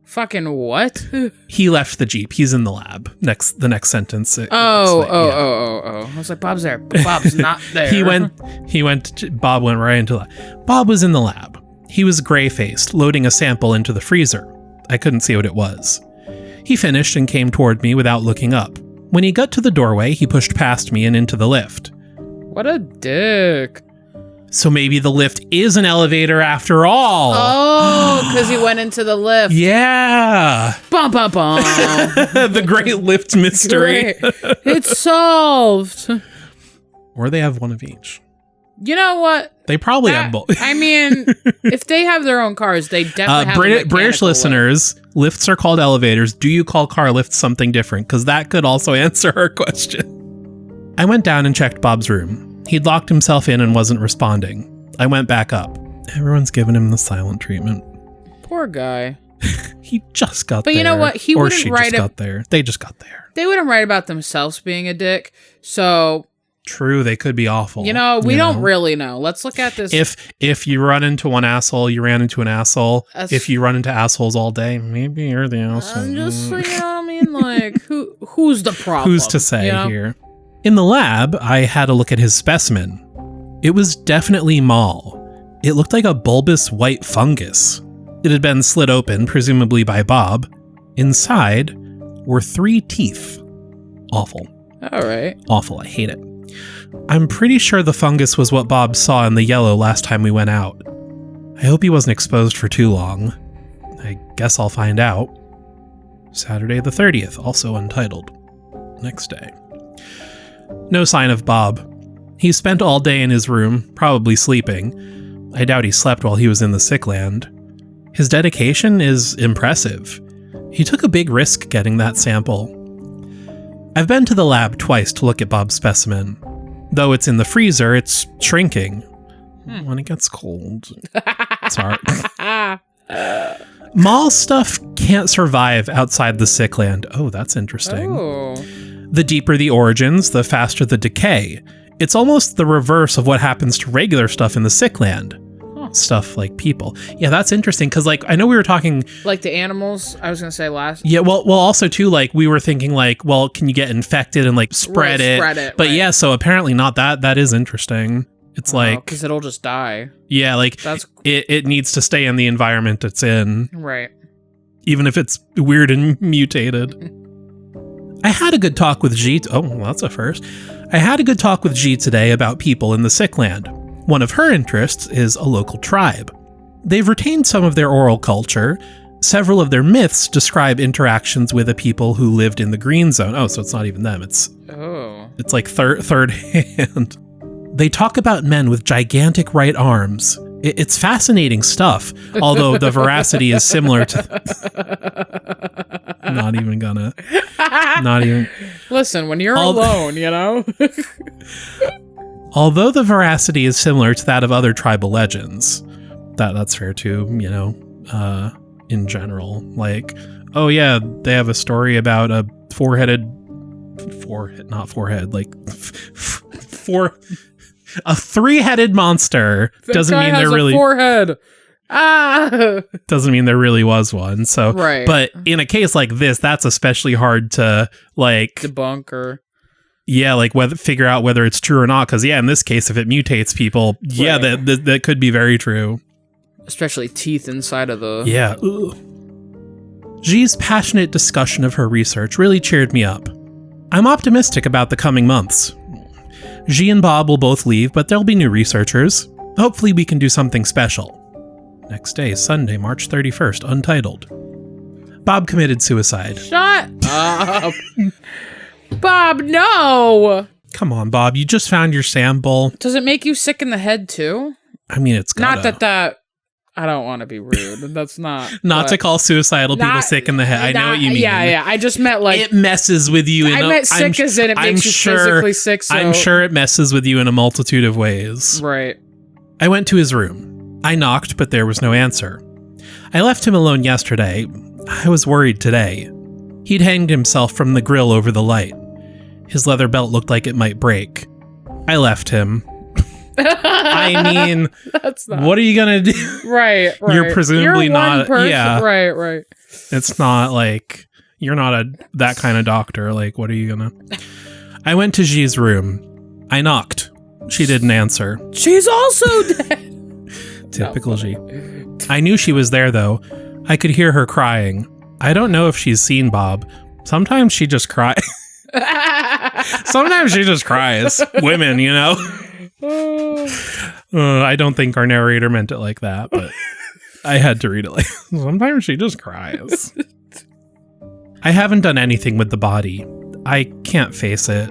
Fucking what? He left the Jeep. He's in the lab. The next sentence. Oh. I was like, Bob's there, but Bob's not there. Bob went right into the... Bob was in the lab. He was gray-faced, loading a sample into the freezer. I couldn't see what it was. He finished and came toward me without looking up. When he got to the doorway, he pushed past me and into the lift. What a dick. So maybe the lift is an elevator after all. Oh, because he went into the lift. Yeah. Bum, bum, bum. The great lift mystery. It's solved. Or they have one of each. You know what? They probably have both. I mean, if they have their own cars, they definitely have British listeners, lifts are called elevators. Do you call car lifts something different? Because that could also answer our question. I went down and checked Bob's room. He'd locked himself in and wasn't responding. I went back up. Everyone's given him the silent treatment. Poor guy. He just got there. But you know what? He wouldn't write got there. They just got there. They wouldn't write about themselves being a dick. So true, they could be awful. You know, we don't really know. Let's look at this. If you run into one asshole, you ran into an asshole. If you run into assholes all day, maybe you're the asshole. I'm just, you know what I mean? Like, who's the problem? Who's to say here? In the lab, I had a look at his specimen. It was definitely Mal. It looked like a bulbous white fungus. It had been slit open, presumably by Bob. Inside were 3 teeth. Awful. All right. Awful. I hate it. I'm pretty sure the fungus was what Bob saw in the yellow last time we went out. I hope he wasn't exposed for too long. I guess I'll find out. Saturday the 30th, also untitled. Next day. No sign of Bob. He spent all day in his room, probably sleeping. I doubt he slept while he was in the sick land. His dedication is impressive. He took a big risk getting that sample. I've been to the lab twice to look at Bob's specimen. Though it's in the freezer, it's shrinking. When it gets cold. Sorry. Mal's stuff can't survive outside the sick land. Oh, that's interesting. Oh. The deeper the origins, the faster the decay. It's almost the reverse of what happens to regular stuff in the sick land. Stuff like people. Yeah, that's interesting because, like, I know we were talking like the animals. I was gonna say last. Yeah, well, also too, like we were thinking, like, well, can you get infected and like spread it? But yeah, so apparently not that. That is interesting. It's like because it'll just die. Yeah, like that's it needs to stay in the environment it's in. Right. Even if it's weird and mutated. I had a good talk with G. Oh, well, that's a first. I had a good talk with G today about people in the sick land. One of her interests is a local tribe. They've retained some of their oral culture. Several of their myths describe interactions with a people who lived in the green zone. Oh, so it's not even them. It's like third hand. They talk about men with gigantic right arms. It's fascinating stuff, although the veracity is similar to... Not even... Listen, when you're alone, you know? Although the veracity is similar to that of other tribal legends, that's fair too, you know, in general. Like, oh yeah, they have a story about a a 3-headed monster. That doesn't guy mean has there really a 4-head. Doesn't mean there really was one. So, right. But in a case like this, that's especially hard to like debunk or. Yeah, like figure out whether it's true or not. Because yeah, in this case, if it mutates people, yeah, that could be very true. Especially teeth inside of the... Yeah. Ugh. G's passionate discussion of her research really cheered me up. I'm optimistic about the coming months. G and Bob will both leave, but there'll be new researchers. Hopefully we can do something special. Next day, Sunday, March 31st, untitled. Bob committed suicide. Shut up. Bob, no! Come on, Bob, you just found your sample. Does it make you sick in the head, too? I mean, it's gotta. Not that... I don't want to be rude. That's not... Not to call suicidal people sick in the head. I know what you mean. Yeah. I just meant like... It messes with you. I meant sick as in it makes you physically sick, so... I'm sure it messes with you in a multitude of ways. Right. I went to his room. I knocked, but there was no answer. I left him alone yesterday. I was worried today. He'd hanged himself from the grill over the light. His leather belt looked like it might break. I left him. I mean, that's not... what are you gonna do? Right. You're presumably not. Yeah. Right. It's not like you're not that kind of doctor. Like, what are you gonna? I went to G's room. I knocked. She didn't answer. She's also dead. Typical G. I knew she was there though. I could hear her crying. I don't know if she's seen Bob. Sometimes she just cries. Sometimes she just cries. Women, you know. I don't think our narrator meant it like that, but I had to read it like sometimes she just cries. I haven't done anything with the body. I can't face it.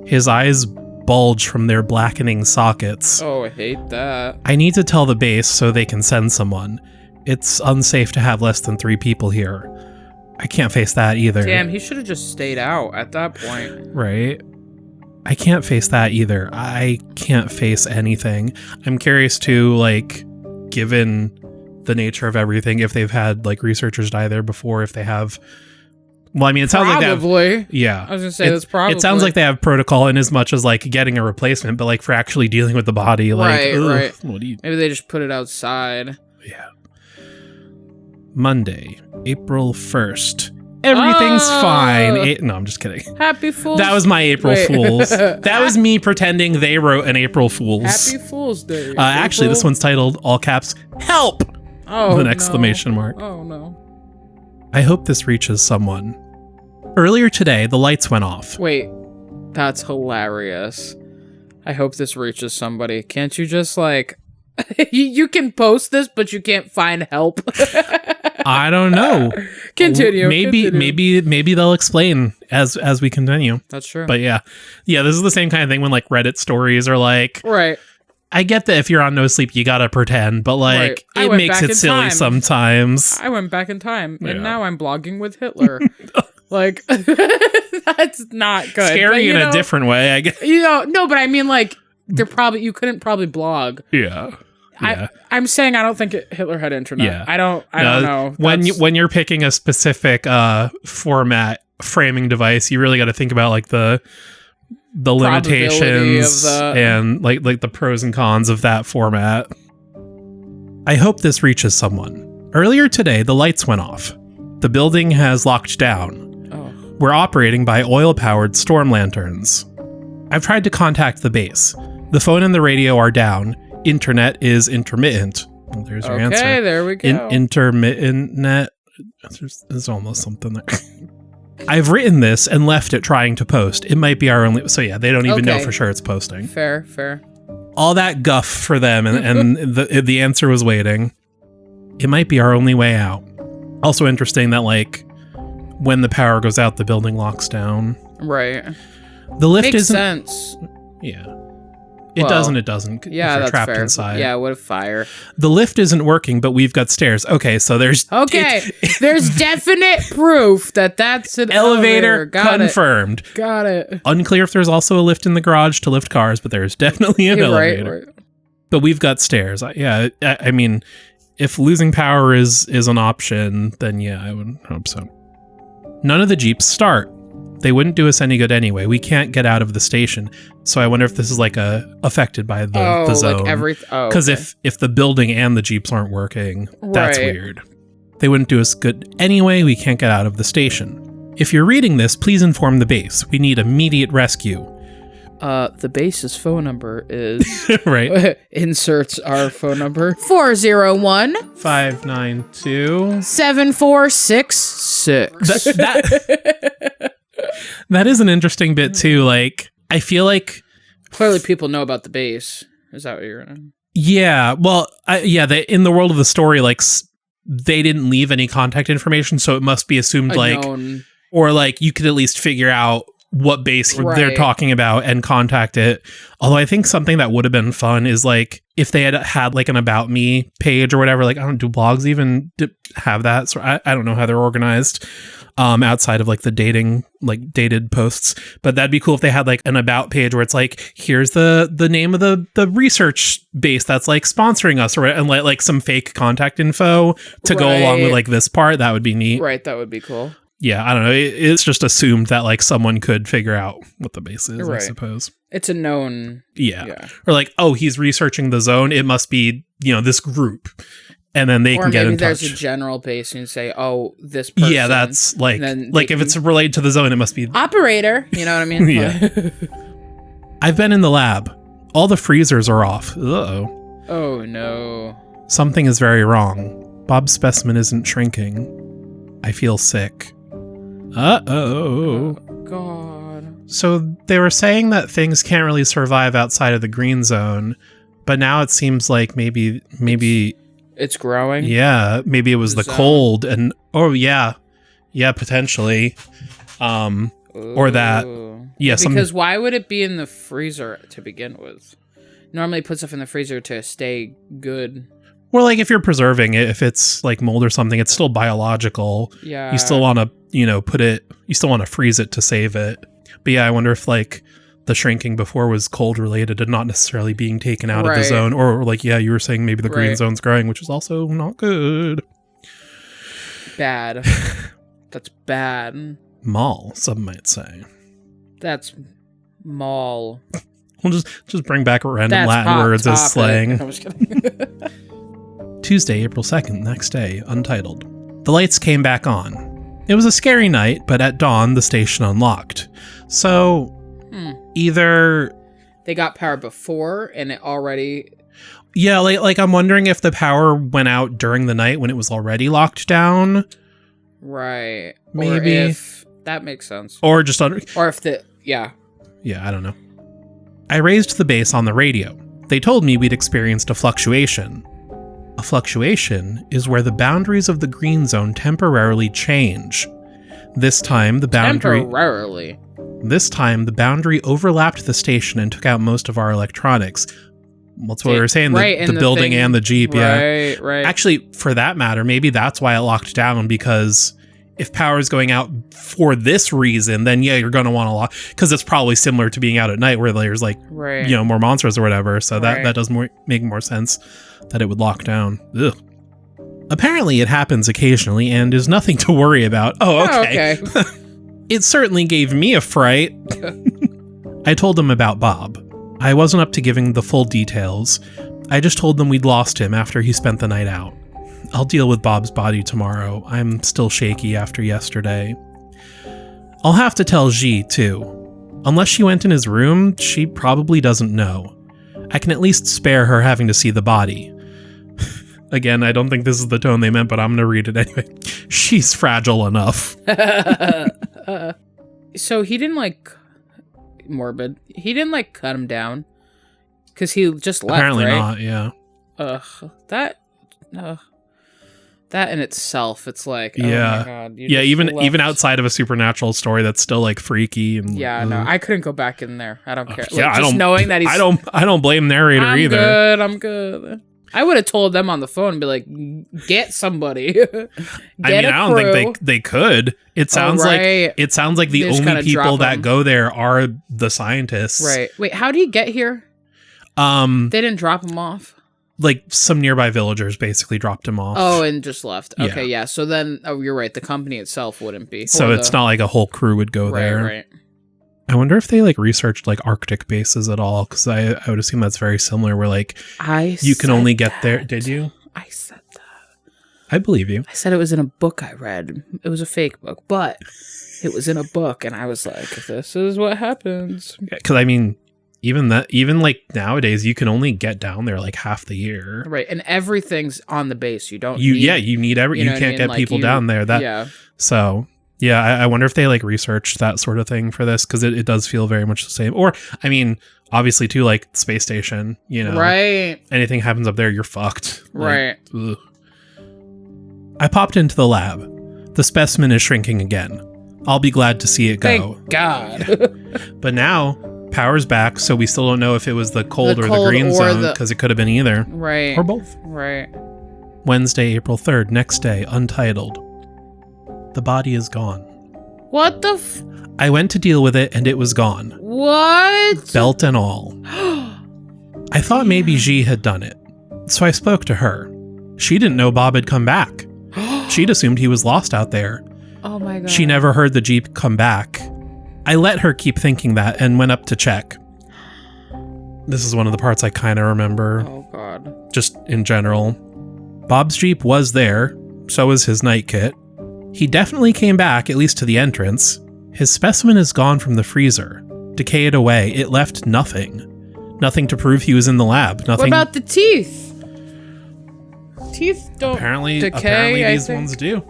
His eyes bulge from their blackening sockets. Oh, I hate that. I need to tell the base so they can send someone. It's unsafe to have less than 3 people here. I can't face that either. Damn, he should have just stayed out at that point. Right. I can't face that either. I can't face anything. I'm curious to, like, given the nature of everything, if they've had like researchers die there before, if they have. Well, I mean, it sounds like they have. Yeah, I was gonna say that's probably. It sounds like they have protocol in as much as like getting a replacement, but like for actually dealing with the body, like right. What do you? Maybe they just put it outside. Yeah. Monday, April 1st. Everything's fine. No, I'm just kidding. Happy Fool's. That was my April Fool's. That was me pretending they wrote an April Fool's. Happy Fool's Day. Actually, this one's titled all caps "Help!" Oh, with an exclamation mark. Oh no. I hope this reaches someone. Earlier today, the lights went off. Wait, that's hilarious. I hope this reaches somebody. Can't you just like... you can post this, but you can't find help? I don't know. Continue. Maybe they'll explain as we continue. That's true. But yeah, this is the same kind of thing when like Reddit stories are like... Right. I get that if you're on no sleep, you gotta pretend, but like it makes it silly sometimes. I went back in time, and now I'm blogging with Hitler. Like, that's not good. Scary in a different way, I guess. No, but I mean, like, you couldn't probably blog. Yeah. I'm saying I don't think Hitler had internet. Yeah. I don't know. When you're picking a specific format framing device, you really got to think about like the limitations and like the pros and cons of that format. I hope this reaches someone. Earlier today, the lights went off. The building has locked down. We're operating by oil-powered storm lanterns. I've tried to contact the base. The phone and the radio are down. Internet is intermittent. Well, there's your answer. Okay, there we go. Intermittent net. There's almost something there. I've written this and left it trying to post. It might be our only... So yeah, they don't even know for sure it's posting. Fair. All that guff for them, and the answer was waiting. It might be our only way out. Also interesting that like... when the power goes out, the building locks down. Right. The lift Makes isn't... sense. Yeah. It doesn't. Yeah, if you're that's trapped fair. inside. Yeah, what a fire. The lift isn't working, but we've got stairs. Okay, so there's... Okay, there's definite proof that that's an elevator. Confirmed. Got it. Unclear if there's also a lift in the garage to lift cars, but there's definitely an elevator. Right. But we've got stairs. I mean, if losing power is an option, then yeah, I would hope so. None of the Jeeps start. They wouldn't do us any good anyway. We can't get out of the station. So I wonder if this is like affected by the zone. Because if the building and the Jeeps aren't working, that's weird. They wouldn't do us good anyway. We can't get out of the station. If you're reading this, please inform the base. We need immediate rescue. The base's phone number is... right. Inserts our phone number. 401 592 7466. That is an interesting bit too. Like, I feel like clearly people know about the base. Is that what you're gonna? Yeah. Well, they, in the world of the story, like they didn't leave any contact information, so it must be assumed or like you could at least figure out what base they're talking about and contact it. Although I think something that would have been fun is like if they had like an about me page or whatever. Like, I don't do blogs even have that, so I don't know how they're organized outside of like the dated posts. But that'd be cool if they had like an about page where it's like, here's the name of the research base that's like sponsoring us, and like some fake contact info to go along with like this part. That would be neat. Right, that would be cool. Yeah, I don't know. It's just assumed that like someone could figure out what the base is, I suppose. It's a known. Yeah. Or like, oh, he's researching the zone. It must be, this group. And then they can get in touch. Or maybe there's a general base and you say, oh, this person. Yeah, that's like if it's related to the zone, it must be... Operator. You know what I mean? Yeah. I've been in the lab. All the freezers are off. Uh-oh. Oh, no. Something is very wrong. Bob's specimen isn't shrinking. I feel sick. Uh-oh. God. So they were saying that things can't really survive outside of the green zone, but now it seems like maybe it's growing. Yeah, maybe it was the cold and potentially. Or that because why would it be in the freezer to begin with? Normally put stuff in the freezer to stay good. Well, like if you're preserving it, if it's like mold or something, it's still biological. Yeah. You still want to, you still want to freeze it to save it. But yeah, I wonder if like the shrinking before was cold related and not necessarily being taken out of the zone. Or like, yeah, you were saying maybe the green zone's growing, which is also not good. Bad. That's bad. Mall, some might say. That's mall. We'll just bring back random Latin words as slang. I'm just kidding. Tuesday, April 2nd, next day, untitled. The lights came back on. It was a scary night, but at dawn, the station unlocked. So, either... They got power before, and it already... Yeah, like I'm wondering if the power went out during the night when it was already locked down. Right. Maybe. Or if... That makes sense. Or just... Or if the... Yeah. Yeah, I don't know. I raised the bass on the radio. They told me we'd experienced a fluctuation. A fluctuation is where the boundaries of the green zone temporarily change. This time, the boundary... Temporarily? This time, the boundary overlapped the station and took out most of our electronics. That's what we were saying, the building thing, and the Jeep, yeah. Right. Actually, for that matter, maybe that's why it locked down, because if power is going out for this reason, then yeah, you're going to want to lock, because it's probably similar to being out at night where there's like, more monsters or whatever, so that does make more sense that it would lock down. Ugh. Apparently it happens occasionally and is nothing to worry about. Oh, okay. It certainly gave me a fright. I told them about Bob. I wasn't up to giving the full details. I just told them we'd lost him after he spent the night out. I'll deal with Bob's body tomorrow. I'm still shaky after yesterday. I'll have to tell G, too. Unless she went in his room, she probably doesn't know. I can at least spare her having to see the body. Again, I don't think this is the tone they meant, but I'm going to read it anyway. She's fragile enough. So he didn't, like... Morbid. He didn't, like, cut him down. Because he just left, Apparently right? not, yeah. That in itself, it's like, oh yeah. my God. Even outside of a supernatural story, that's still, like, freaky. And, no, I couldn't go back in there. I don't care. Yeah, just knowing that he's... I don't blame narrator either. I'm good. I would have told them on the phone and be like, get somebody. I don't think they could. It sounds like the only people that go there are the scientists. Right. Wait, how did he get here? They didn't drop him off? Like some nearby villagers basically dropped him off. Oh, and just left. Okay, yeah. So then, you're right. The company itself wouldn't be. So it's not like a whole crew would go there. Right. I wonder if they like researched like Arctic bases at all, because I would assume that's very similar. Where like you can only get there. Did you? I said that. I believe you. I said it was in a book I read. It was a fake book, but it was in a book, and I was like, "This is what happens." Because I mean, even like nowadays, you can only get down there like half the year, right? And everything's on the base. You don't. You need every. You can't get people down there. So. Yeah, I wonder if they like researched that sort of thing for this, because it does feel very much the same. Or, I mean, obviously too, like space station, right? Anything happens up there, you're fucked, right? Like, I popped into the lab. The specimen is shrinking again. I'll be glad to see it go. Thank God. But now power's back, so we still don't know if it was the cold or the green zone, because it could have been either, right? Or both, right? Wednesday, April 3rd, next day, untitled. The body is gone. What the I went to deal with it and it was gone. What? Belt and all. I thought maybe G had done it. So I spoke to her. She didn't know Bob had come back. She'd assumed he was lost out there. Oh my God. She never heard the Jeep come back. I let her keep thinking that and went up to check. This is one of the parts I kind of remember. Oh God. Just in general. Bob's Jeep was there. So was his night kit. He definitely came back, at least to the entrance. His specimen is gone from the freezer. Decayed away. It left nothing. Nothing to prove he was in the lab. Nothing. What about the teeth? Teeth don't decay. Apparently these ones do.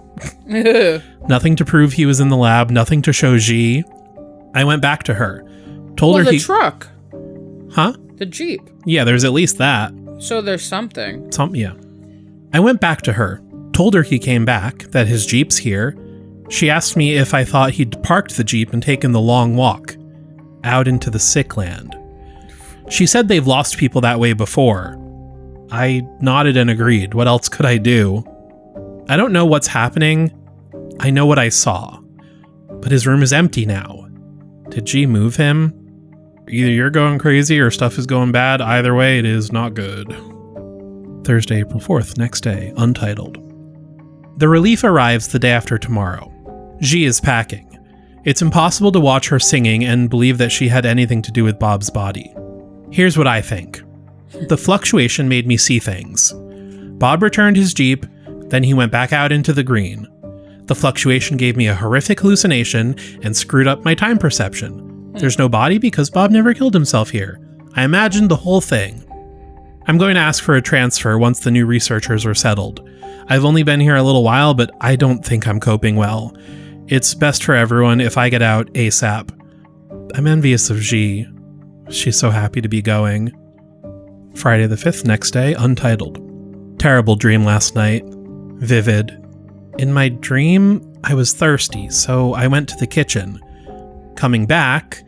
Nothing to prove he was in the lab. Nothing to show G. I went back to her. Told her the truck. Huh? The Jeep. Yeah, there's at least that. So there's something. Yeah. I went back to her. Told her he came back, that his Jeep's here. She asked me if I thought he'd parked the Jeep and taken the long walk out into the sick land. She said they've lost people that way before. I nodded and agreed. What else could I do? I don't know what's happening. I know what I saw. But his room is empty now. Did G move him? Either you're going crazy or stuff is going bad. Either way, it is not good. Thursday, April 4th, next day, untitled. The relief arrives the day after tomorrow. G is packing. It's impossible to watch her singing and believe that she had anything to do with Bob's body. Here's what I think. The fluctuation made me see things. Bob returned his Jeep, then he went back out into the green. The fluctuation gave me a horrific hallucination and screwed up my time perception. There's no body because Bob never killed himself here. I imagined the whole thing. I'm going to ask for a transfer once the new researchers are settled. I've only been here a little while, but I don't think I'm coping well. It's best for everyone if I get out ASAP. I'm envious of G. She's so happy to be going. Friday the 5th, next day, untitled. Terrible dream last night. Vivid. In my dream, I was thirsty, so I went to the kitchen. Coming back,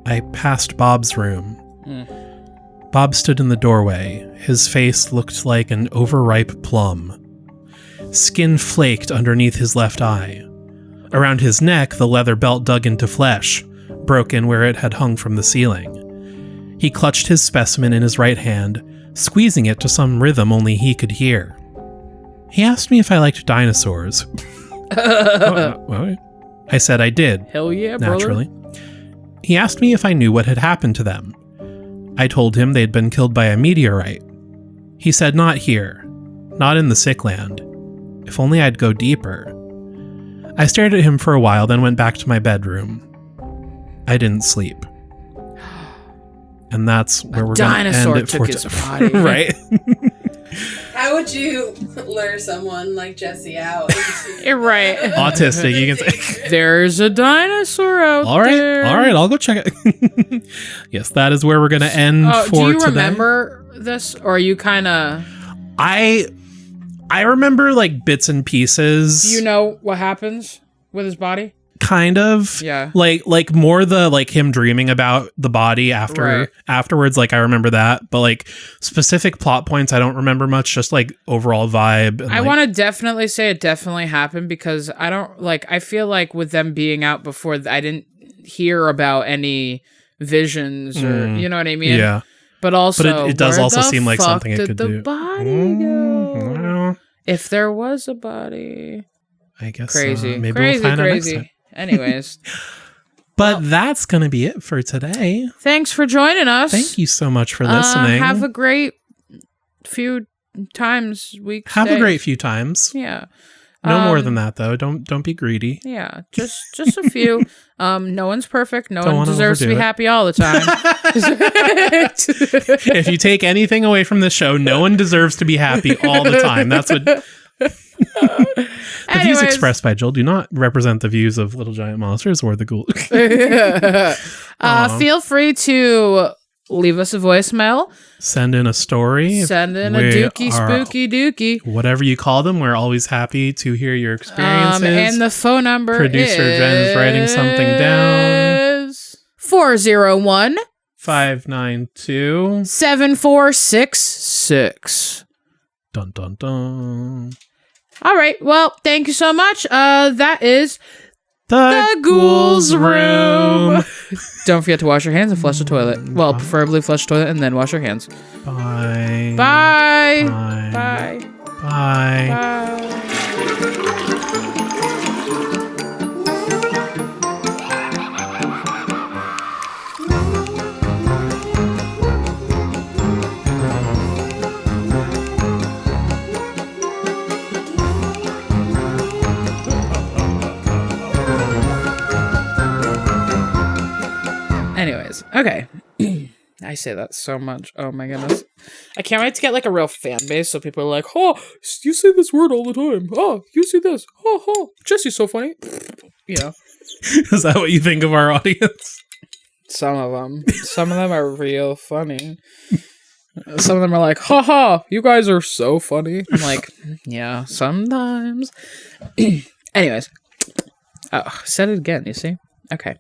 I passed Bob's room. Bob stood in the doorway. His face looked like an overripe plum. Skin flaked underneath his left eye. Around his neck, the leather belt dug into flesh, broken where it had hung from the ceiling. He clutched his specimen in his right hand, squeezing it to some rhythm only he could hear. He asked me if I liked dinosaurs. I said I did. Hell yeah, naturally. brother. He asked me if I knew what had happened to them. I told him they'd been killed by a meteorite. He said not here, not in the sick land. If only I'd go deeper. I stared at him for a while, then went back to my bedroom. I didn't sleep. And that's where we're going to end it for today. Right? How would you lure someone like Jessy out? Right. Autistic, you can say. There's a dinosaur out there. All right, I'll go check it. Yes, that is where we're going to end for today. Do you remember this, or are you kind of... I remember like bits and pieces. Do you know what happens with his body? Kind of. Yeah. Like more the like him dreaming about the body afterwards. Like I remember that, but like specific plot points I don't remember much. Just like overall vibe. I want to definitely say it definitely happened because I feel like with them being out before, I didn't hear about any visions or you know what I mean. Yeah. But also, it does also seem like something it could do. Where the body go? Well, if there was a body, I guess crazy, maybe crazy, we'll find out next crazy. time. Anyways, but that's gonna be it for today. Thanks for joining us. Thank you so much for listening. Have a great few times, weeks. Have days. a great few times. Yeah. No more than that, though. Don't be greedy. Yeah, just a few. No one's perfect. No one deserves to be it. happy all the time. If you take anything away from this show, no one deserves to be happy all the time. That's what... The views expressed by Jill do not represent the views of Little Giant Monsters or the Ghoul. Feel free to leave us a voicemail. Send in a story. Send in a dookie, spooky dookie. Whatever you call them, we're always happy to hear your experiences. And the phone number Producer Jen is writing something down. 401 592 7466. Dun dun dun. All right. Well, thank you so much. That is the Ghoul's Room. Don't forget to wash your hands and flush the toilet. Well, preferably flush the toilet and then wash your hands. Bye. Bye. Bye. Bye. Bye. Bye. Anyways, okay. I say that so much. Oh my goodness. I can't wait to get like a real fan base so people are like, oh, you say this word all the time. Oh, you say this. Oh, Jesse's so funny. You know. Is that what you think of our audience? Some of them. Some of them are real funny. Some of them are like, ha, you guys are so funny. I'm like, yeah, sometimes. Anyways. Oh, said it again, you see? Okay.